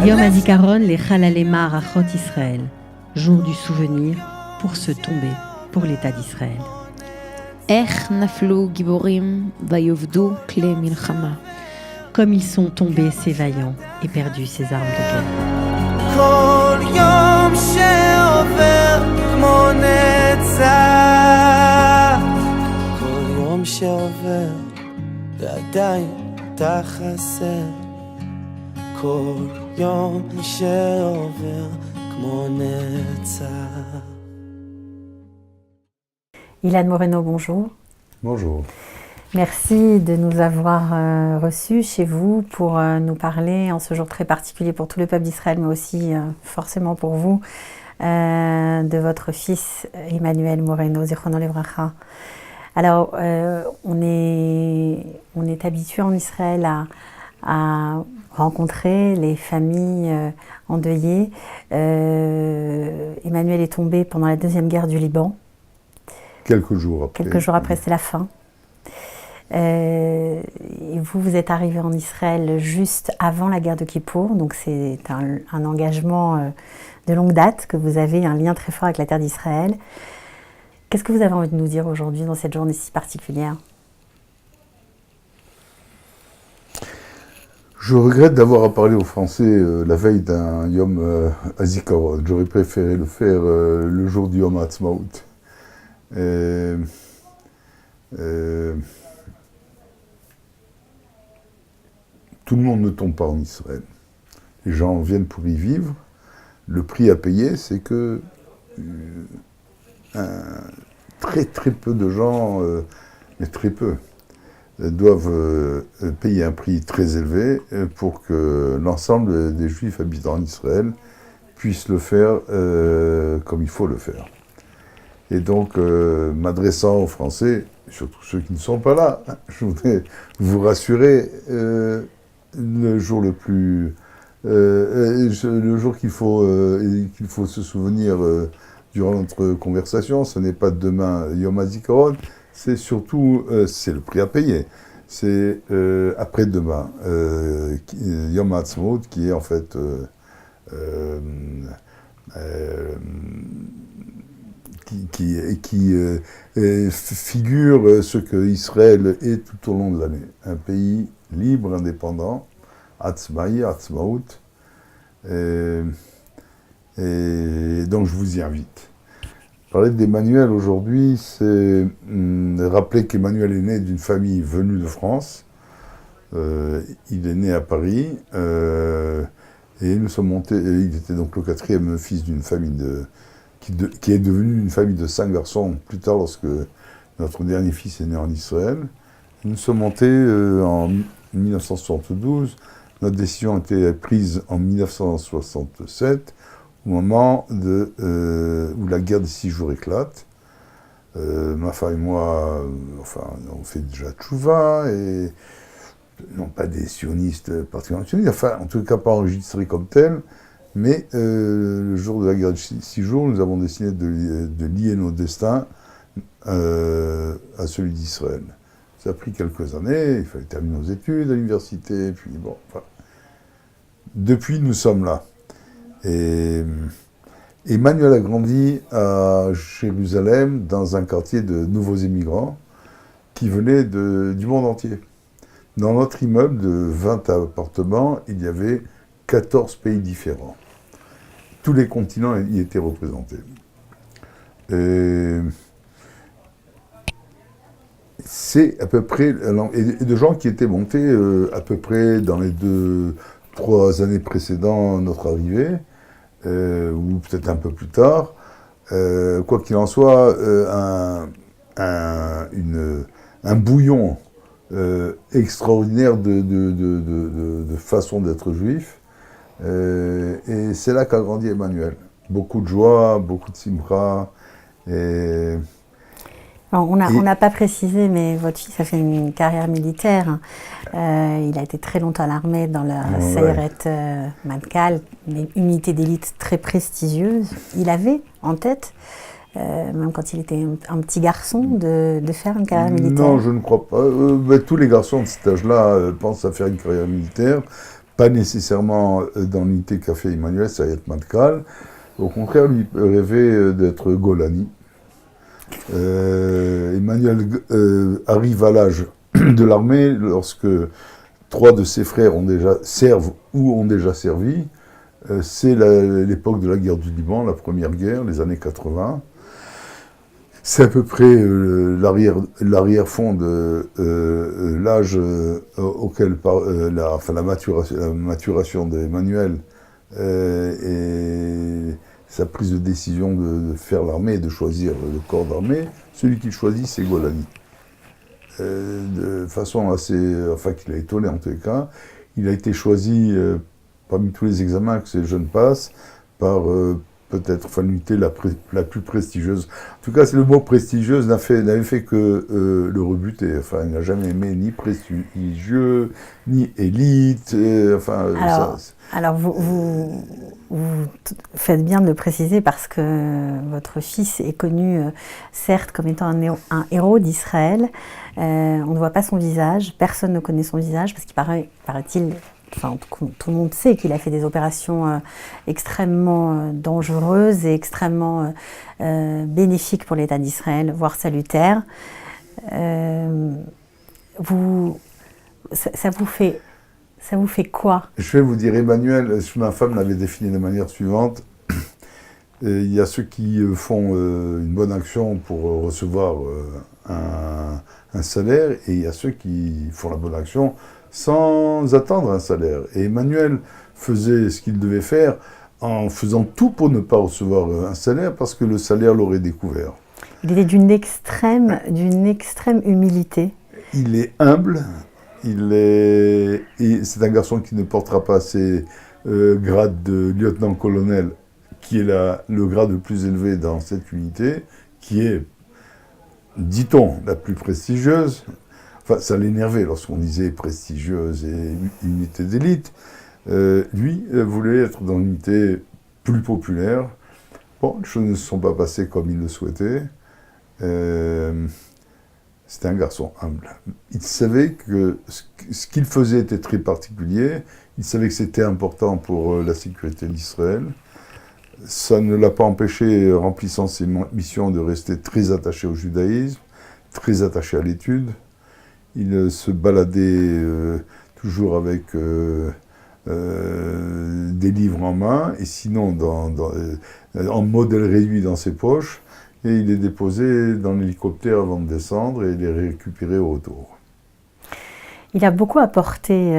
Yom HaZikaron les Chalalema Arachot Israël, jour du souvenir pour se tomber pour l'État d'Israël. איך נפלו גיבורים ויאבדו כלי מלחמה. Comme ils sont tombés ces vaillants et perdus ces armes de guerre. כל יום שעובר כמו נצח, כל יום שעובר ועדיין אתה חסר, כל יום שעובר כמו נצח. Ilan Moreno, bonjour. Bonjour. Merci de nous avoir reçus chez vous pour nous parler en ce jour très particulier pour tout le peuple d'Israël, mais aussi forcément pour vous, de votre fils Emmanuel Moreno, Zichrono Livracha. Alors, on est habitué en Israël à rencontrer les familles endeuillées. Emmanuel est tombé pendant la deuxième guerre du Liban. Quelques jours après, c'est la fin. Et vous êtes arrivé en Israël juste avant la guerre de Kippour, donc c'est un engagement de longue date, que vous avez un lien très fort avec la terre d'Israël. Qu'est-ce que vous avez envie de nous dire aujourd'hui dans cette journée si particulière ? Je regrette d'avoir à parler aux Français la veille d'un Yom HaZikaron. J'aurais préféré le faire le jour du Yom HaAtzmaut. Tout le monde ne tombe pas en Israël. Les gens viennent pour y vivre. Le prix à payer, c'est que très très peu de gens, mais très peu, doivent payer un prix très élevé pour que l'ensemble des Juifs habitant en Israël puissent le faire comme il faut le faire. Et donc, m'adressant aux Français, surtout ceux qui ne sont pas là, je voudrais vous rassurer, le jour le plus... le jour qu'il faut se souvenir durant notre conversation, ce n'est pas demain Yom HaZikaron, c'est surtout c'est le prix à payer. C'est après-demain, Yom HaAtzmaut, qui est en fait... qui figure ce que Israël est tout au long de l'année. Un pays libre, indépendant, Atzmaï, Atzmaout. Et donc je vous y invite. Parler d'Emmanuel aujourd'hui, c'est rappeler qu'Emmanuel est né d'une famille venue de France. Il est né à Paris. Et nous sommes montés, il était donc le quatrième fils d'une famille qui est devenue une famille de 5 garçons plus tard lorsque notre dernier fils est né en Israël. Nous sommes montés en 1972. Notre décision a été prise en 1967, au moment où la guerre des 6 jours éclate. Ma femme et moi, on fait déjà tchouva, et non pas des sionistes particulièrement sionistes, en tout cas pas enregistrés comme tels, mais le jour de la guerre de 6 jours, nous avons décidé de lier nos destins à celui d'Israël. Ça a pris quelques années, il fallait terminer nos études à l'université, puis bon, enfin. Depuis, nous sommes là. Et Emmanuel a grandi à Jérusalem, dans un quartier de nouveaux immigrants qui venaient du monde entier. Dans notre immeuble de 20 appartements, il y avait 14 pays différents. Tous les continents y étaient représentés. Et c'est à peu près... Et de gens qui étaient montés à peu près dans les 2-3 années précédant notre arrivée, ou peut-être un peu plus tard. Quoi qu'il en soit, un bouillon extraordinaire de façon d'être juif. Et c'est là qu'a grandi Emmanuel. Beaucoup de joie, beaucoup de simra. Alors, on n'a pas précisé, mais votre fils a fait une carrière militaire. Il a été très longtemps à l'armée dans la Sayeret Matkal, une unité d'élite très prestigieuse. Il avait en tête, même quand il était un petit garçon, de faire une carrière militaire. Non, je ne crois pas. Tous les garçons de cet âge-là pensent à faire une carrière militaire. pas nécessairement dans l'unité qu'a fait Emmanuel Sayed Matkal. Au contraire, lui rêvait d'être Golani. Emmanuel arrive à l'âge de l'armée lorsque 3 de ses frères servent ou ont déjà servi. C'est l'époque de la guerre du Liban, la première guerre, les années 80. C'est à peu près l'arrière-fond de l'âge auquel la maturation d'Emmanuel et sa prise de décision de faire l'armée et de choisir le corps d'armée. Celui qu'il choisit, c'est Golani. De façon assez... Enfin, qu'il a étonné en tous les cas. Il a été choisi, parmi tous les examens que ces jeunes passent, par peut-être l'unité la plus prestigieuse. En tout cas, c'est le mot prestigieuse n'avait fait que le rebuter. Enfin, il n'a jamais aimé ni prestigieux, ni élite. Alors vous faites bien de le préciser parce que votre fils est connu, certes, comme étant un héros d'Israël. On ne voit pas son visage, personne ne connaît son visage parce qu'il paraît-il... Enfin, tout le monde sait qu'il a fait des opérations extrêmement dangereuses et extrêmement bénéfiques pour l'État d'Israël, voire salutaires. Ça vous fait quoi? Je vais vous dire, Emmanuel, ma femme l'avait défini de manière suivante. Il y a ceux qui font une bonne action pour recevoir un salaire, et il y a ceux qui font la bonne action sans attendre un salaire. Et Emmanuel faisait ce qu'il devait faire en faisant tout pour ne pas recevoir un salaire, parce que le salaire l'aurait découvert. Il était d'une extrême humilité. Il est humble, c'est un garçon qui ne portera pas ses grades de lieutenant-colonel, qui est le grade le plus élevé dans cette unité, qui est, dit-on, la plus prestigieuse. Enfin, ça l'énervait lorsqu'on disait prestigieuse et unité d'élite. Lui voulait être dans une unité plus populaire. Bon, les choses ne se sont pas passées comme il le souhaitait. C'était un garçon humble. Il savait que ce qu'il faisait était très particulier. Il savait que c'était important pour la sécurité d'Israël. Ça ne l'a pas empêché, remplissant ses missions, de rester très attaché au judaïsme, très attaché à l'étude. Il se baladait toujours avec des livres en main, et sinon en modèle réduit dans ses poches, et il les déposait dans l'hélicoptère avant de descendre et les récupérer au retour. Il a beaucoup apporté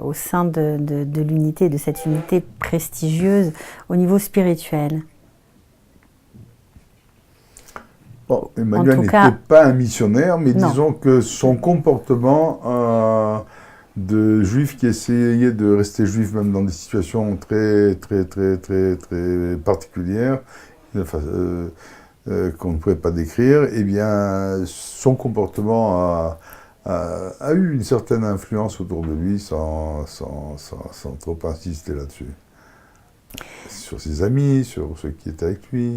au sein de l'unité, de cette unité prestigieuse, au niveau spirituel. Bon, Emmanuel n'était pas un missionnaire, mais non. Disons que son comportement de juif qui essayait de rester juif même dans des situations très particulières, qu'on ne pouvait pas décrire, eh bien, son comportement a eu une certaine influence autour de lui sans trop insister là-dessus. Sur ses amis, sur ceux qui étaient avec lui.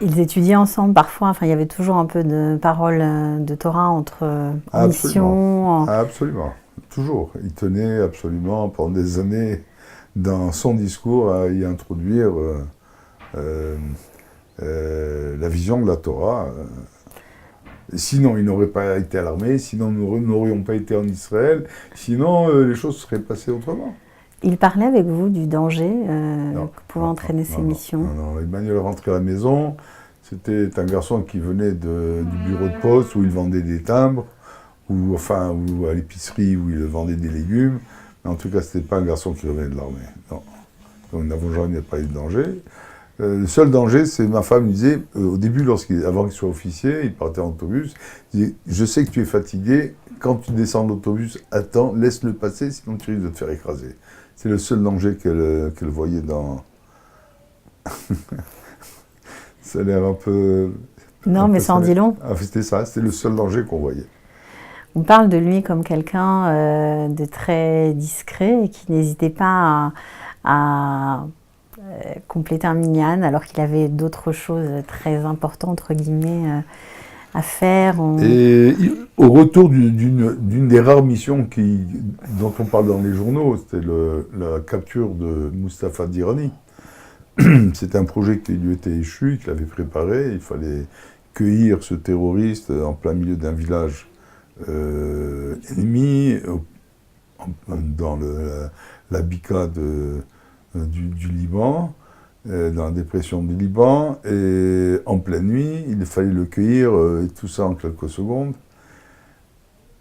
Ils étudiaient ensemble parfois, enfin il y avait toujours un peu de paroles de Torah entre missions. Absolument, toujours. Il tenait absolument pendant des années dans son discours à y introduire la vision de la Torah. Sinon, il n'aurait pas été à l'armée, sinon nous n'aurions pas été en Israël, sinon les choses seraient passées autrement. Il parlait avec vous du danger que pouvaient entraîner ces missions? Non, Emmanuel rentrait à la maison, c'était un garçon qui venait du bureau de poste où il vendait des timbres, ou à l'épicerie où il vendait des légumes, mais en tout cas, ce n'était pas un garçon qui revenait de l'armée. Non. Donc, nous n'avons jamais parlé de danger. Le seul danger, c'est ma femme lui disait, au début, avant qu'il soit officier, il partait en autobus, il disait, je sais que tu es fatigué, quand tu descends de l'autobus, attends, laisse-le passer, sinon tu risques de te faire écraser. C'est le seul danger qu'elle voyait dans... Ça a l'air un peu... Non, mais ça en dit long. Ah, c'était ça, c'était le seul danger qu'on voyait. On parle de lui comme quelqu'un de très discret et qui n'hésitait pas à compléter un minyan, alors qu'il avait d'autres choses très importantes, entre guillemets, à faire. Et au retour d'une des rares missions dont on parle dans les journaux, c'était la capture de Mustapha Dirani. C'était un projet qui lui était échu, qu'il avait préparé. Il fallait cueillir ce terroriste en plein milieu d'un village ennemi, dans la Bika du Liban, dans la dépression du Liban, et en pleine nuit, il fallait le cueillir, et tout ça en quelques secondes.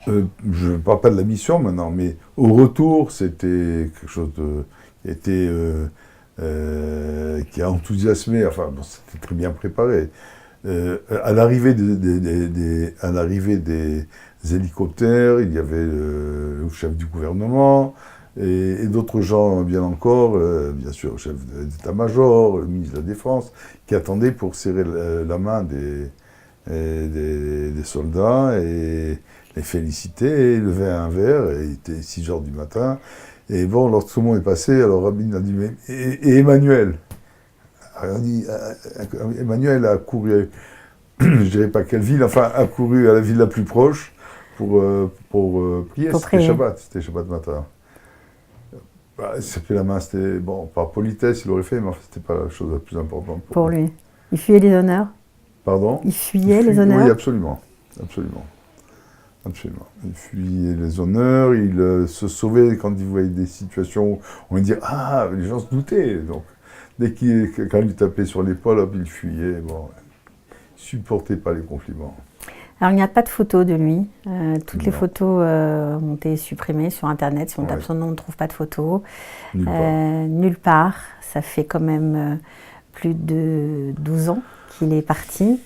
Je ne parle pas de la mission maintenant, mais au retour, c'était quelque chose qui a enthousiasmé, enfin, bon, c'était très bien préparé. À l'arrivée des hélicoptères, il y avait le chef du gouvernement, et d'autres gens, bien encore, bien sûr, le chef d'état-major, le ministre de la Défense, qui attendaient pour serrer la main des soldats et les féliciter, et lever un verre, et il était 6h du matin. Et bon, lorsque tout le monde est passé, alors Rabin a dit, et Emmanuel? Alors, Emmanuel a couru, je ne dirais pas quelle ville, enfin, a couru à la ville la plus proche pour prier. C'était Shabbat matin. Il s'est pris la main, c'était, bon, par politesse, il l'aurait fait, mais c'était pas la chose la plus importante pour lui. Il fuyait les honneurs? Pardon? Il fuyait les honneurs? Oui, absolument. Il fuyait les honneurs, il se sauvait quand il voyait des situations où on lui disait « Ah !» Les gens se doutaient. Donc, quand il lui tapait sur l'épaule, hop, il fuyait. Bon, il supportait pas les compliments. Alors, il n'y a pas de photos de lui. Toutes les photos ont été supprimées sur Internet. Si on tape son nom, on ne trouve pas de photos. Nulle part. Ça fait quand même plus de 12 ans qu'il est parti.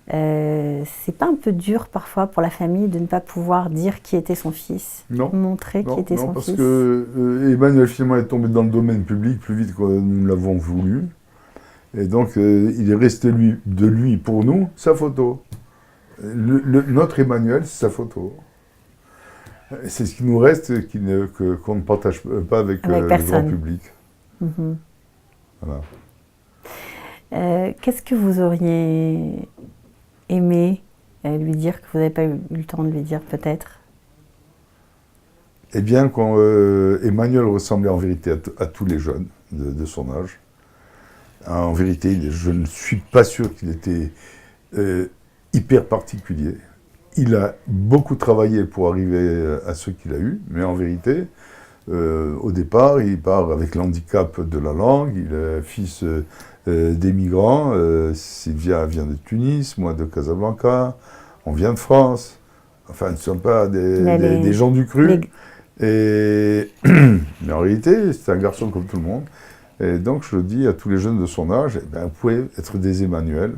C'est pas un peu dur parfois pour la famille de ne pas pouvoir dire qui était son fils, montrer qui était son fils? Parce que Emmanuel finalement est tombé dans le domaine public plus vite que nous l'avons voulu. Et donc il est resté de lui pour nous sa photo. Notre Emmanuel, c'est sa photo. C'est ce qui nous reste qu'on ne partage pas avec le grand public. Mm-hmm. Voilà. Qu'est-ce que vous auriez aimé lui dire que vous n'avez pas eu le temps de lui dire peut-être? Eh bien, Emmanuel ressemblait en vérité à tous les jeunes de son âge. En vérité, je ne suis pas sûr qu'il était hyper particulier. Il a beaucoup travaillé pour arriver à ce qu'il a eu, mais en vérité, au départ, il part avec l'handicap de la langue, il est fils des migrants. Sylvia vient de Tunis, moi de Casablanca, on vient de France. Enfin, nous ne sommes pas des gens du cru. Mais en réalité, c'est un garçon comme tout le monde. Et donc, je le dis à tous les jeunes de son âge, eh bien, vous pouvez être des Emmanuel,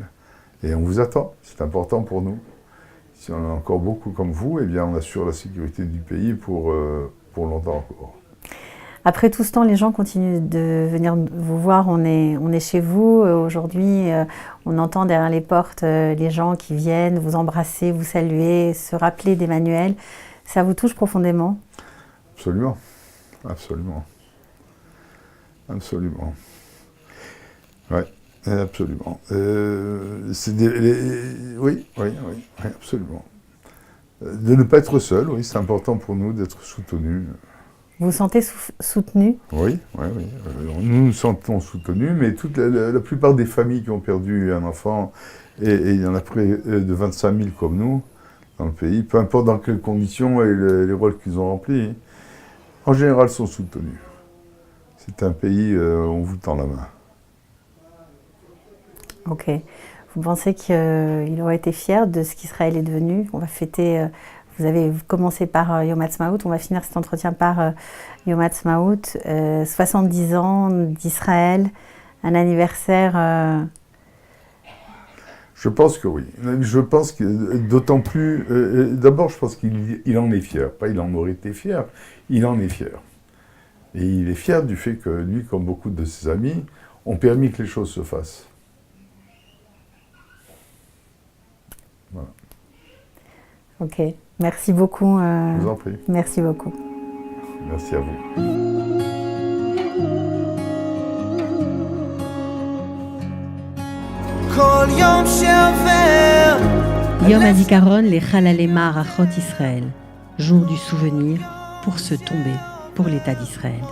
et on vous attend. C'est important pour nous. Si on a encore beaucoup comme vous, eh bien, on assure la sécurité du pays pour longtemps encore. Après tout ce temps, les gens continuent de venir vous voir. On est chez vous. Aujourd'hui, on entend derrière les portes les gens qui viennent vous embrasser, vous saluer, se rappeler d'Emmanuel. Ça vous touche profondément? Absolument. Absolument. Absolument. Oui, absolument. Oui, absolument. De ne pas être seul, oui, c'est important pour nous d'être soutenus. Vous vous sentez soutenu? Oui. Nous nous sentons soutenus, mais la plupart des familles qui ont perdu un enfant, et il y en a près de 25 000 comme nous dans le pays, peu importe dans quelles conditions et les rôles qu'ils ont remplis, en général sont soutenus. C'est un pays où on vous tend la main. Ok. Vous pensez qu'il aurait été fier de ce qu'Israël est devenu? On va fêter... Vous avez commencé par Yom Ha'atzmaut, on va finir cet entretien par Yom Ha'atzmaut. 70 ans d'Israël, un anniversaire... Je pense que oui. Je pense que d'autant plus... D'abord, je pense qu'il en est fier. Pas il en aurait été fier, il en est fier. Et il est fier du fait que lui, comme beaucoup de ses amis, ont permis que les choses se fassent. Voilà. Ok. Merci beaucoup. Je vous en prie. Merci beaucoup. Merci à vous. כל יום שעובר Yom Hazikaron les Chalalei Ma'arachot Israël, jour du souvenir pour se tomber pour l'État d'Israël.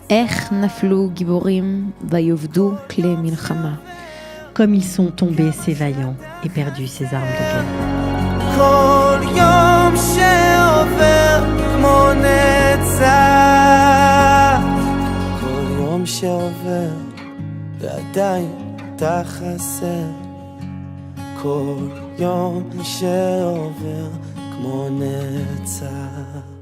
איך נפלו גיבורים ויאבדו כלי מלחמה. Comme ils sont tombés ces vaillants et perdus ces armes de guerre. כל יום שעובר כמו נצח, כל יום שעובר ועדיין אתה חסר, כל יום שעובר כמו נצח.